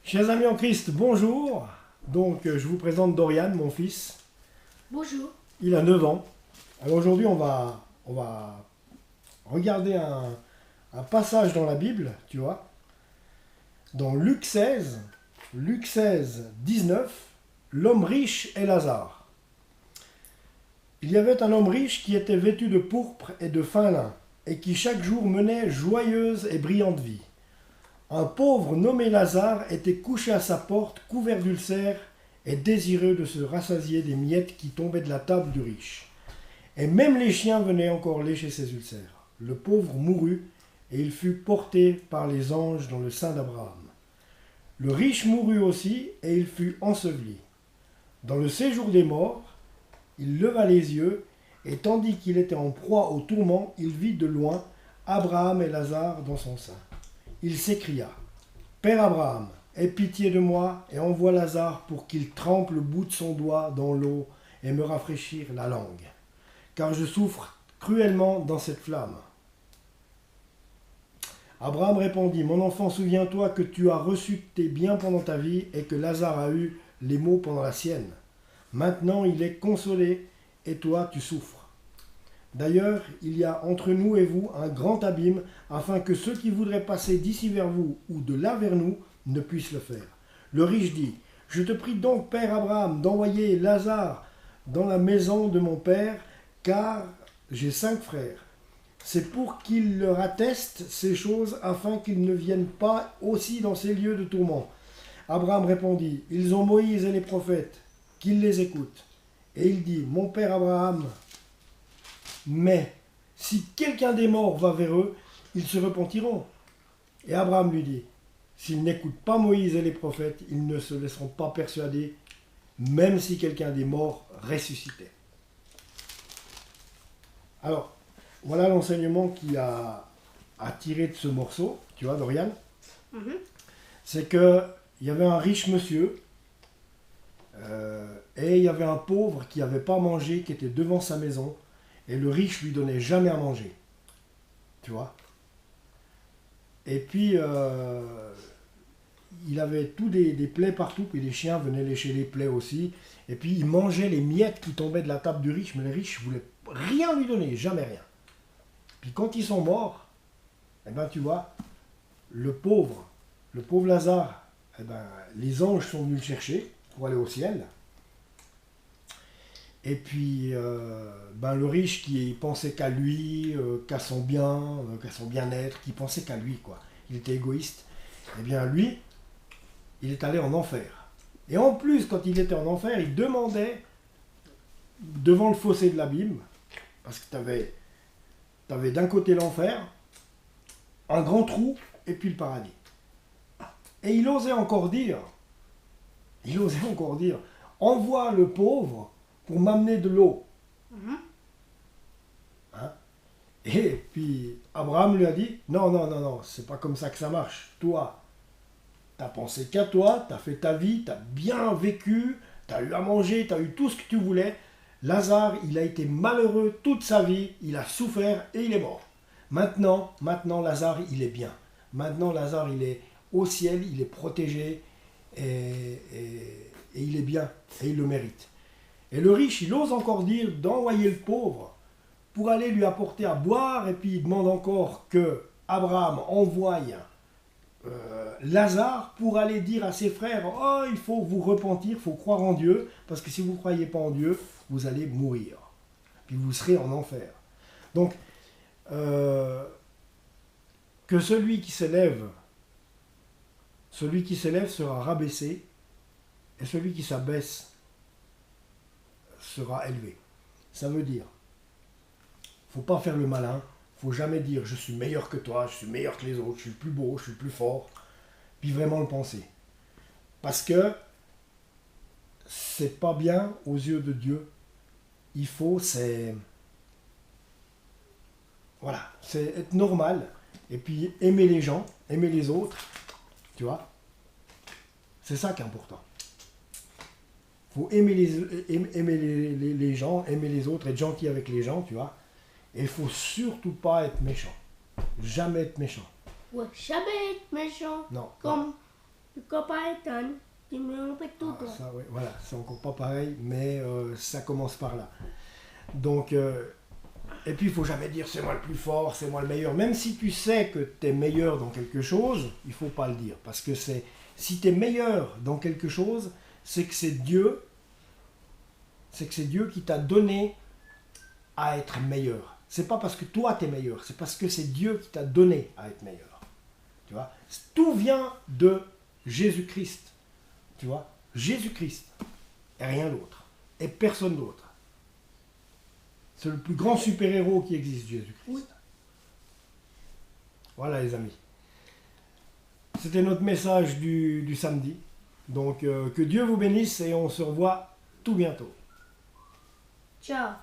Chers amis en Christ, bonjour. Donc, je vous présente Dorian, mon fils. Bonjour. Il a 9 ans. Alors aujourd'hui, on va regarder un passage dans la Bible, tu vois. Dans Luc 16, 19, l'homme riche et Lazare. Il y avait un homme riche qui était vêtu de pourpre et de fin lin, et qui chaque jour menait joyeuse et brillante vie. Un pauvre nommé Lazare était couché à sa porte, couvert d'ulcères, et désireux de se rassasier des miettes qui tombaient de la table du riche. Et même les chiens venaient encore lécher ses ulcères. Le pauvre mourut, et il fut porté par les anges dans le sein d'Abraham. Le riche mourut aussi, et il fut enseveli. Dans le séjour des morts, il leva les yeux, et tandis qu'il était en proie au tourment, il vit de loin Abraham et Lazare dans son sein. Il s'écria : « Père Abraham, aie pitié de moi et envoie Lazare pour qu'il trempe le bout de son doigt dans l'eau et me rafraîchir la langue, car je souffre cruellement dans cette flamme. » Abraham répondit : « Mon enfant, souviens-toi que tu as reçu tes biens pendant ta vie et que Lazare a eu les maux pendant la sienne. Maintenant il est consolé et toi tu souffres. D'ailleurs, il y a entre nous et vous un grand abîme, afin que ceux qui voudraient passer d'ici vers vous ou de là vers nous ne puissent le faire. » Le riche dit : « Je te prie donc, Père Abraham, d'envoyer Lazare dans la maison de mon père, car j'ai 5 frères. C'est pour qu'il leur atteste ces choses, afin qu'ils ne viennent pas aussi dans ces lieux de tourment. » Abraham répondit : « Ils ont Moïse et les prophètes, qu'ils les écoutent. » Et il dit : « Mon père Abraham, mais si quelqu'un des morts va vers eux, ils se repentiront. » Et Abraham lui dit : « S'ils n'écoutent pas Moïse et les prophètes, ils ne se laisseront pas persuader, même si quelqu'un des morts ressuscitait. » Alors, voilà l'enseignement qu'il a tiré de ce morceau, tu vois, Dorian. C'est qu'il y avait un riche monsieur, et il y avait un pauvre qui n'avait pas mangé, qui était devant sa maison. Et le riche lui donnait jamais à manger. Tu vois. Et puis, il avait tous des plaies partout, puis les chiens venaient lécher les plaies aussi. Et puis, il mangeait les miettes qui tombaient de la table du riche, mais le riche ne voulait rien lui donner, jamais rien. Puis quand ils sont morts, eh ben, tu vois, le pauvre Lazare, eh ben, les anges sont venus le chercher pour aller au ciel. Et puis, le riche qui pensait qu'à lui, qu'à son bien, qu'à son bien-être, qui pensait qu'à lui, quoi. Il était égoïste. Eh bien, lui, il est allé en enfer. Et en plus, quand il était en enfer, il demandait, devant le fossé de l'abîme, parce que tu avais d'un côté l'enfer, un grand trou, et puis le paradis. Et il osait encore dire, envoie le pauvre pour m'amener de l'eau. Hein? Et puis Abraham lui a dit, non, c'est pas comme ça que ça marche. Toi, t'as pensé qu'à toi, t'as fait ta vie, t'as bien vécu, t'as eu à manger, t'as eu tout ce que tu voulais. Lazare, il a été malheureux toute sa vie, il a souffert et il est mort. Maintenant, Lazare, il est bien. Maintenant, Lazare, il est au ciel, il est protégé et il est bien et il le mérite. Et le riche, il ose encore dire d'envoyer le pauvre pour aller lui apporter à boire, et puis il demande encore que Abraham envoie Lazare pour aller dire à ses frères : « Oh, il faut vous repentir, il faut croire en Dieu, parce que si vous ne croyez pas en Dieu, vous allez mourir. Puis vous serez en enfer. » Donc, que celui qui s'élève sera rabaissé, et celui qui s'abaisse sera élevé. Ça veut dire, faut pas faire le malin, faut jamais dire je suis meilleur que toi, je suis meilleur que les autres, je suis plus beau, je suis plus fort, puis vraiment le penser. Parce que c'est pas bien aux yeux de Dieu. Il faut, c'est être normal, et puis aimer les gens, aimer les autres, tu vois. C'est ça qui est important. Il faut aimer les gens, aimer les autres, être gentil avec les gens, tu vois. Et il faut surtout pas être méchant. Jamais être méchant. Ouais, jamais être méchant. Non. Comme Kekepaitan, dimulai Ah, tudo. ça, ouais, voilà, c'est encore pas pareil, mais ça commence par là. Donc, et puis il faut jamais dire c'est moi le plus fort, c'est moi le meilleur. Même si tu sais que tu es meilleur dans quelque chose, il faut pas le dire. Parce que si tu es meilleur dans quelque chose, c'est que c'est Dieu qui t'a donné à être meilleur. C'est pas parce que toi tu es meilleur, c'est parce que c'est Dieu qui t'a donné à être meilleur. Tu vois, tout vient de Jésus-Christ. Tu vois, Jésus-Christ et rien d'autre et personne d'autre. C'est le plus grand super-héros qui existe, Jésus-Christ. Oui. Voilà les amis. C'était notre message du samedi. Donc que Dieu vous bénisse et on se revoit tout bientôt. Ciao.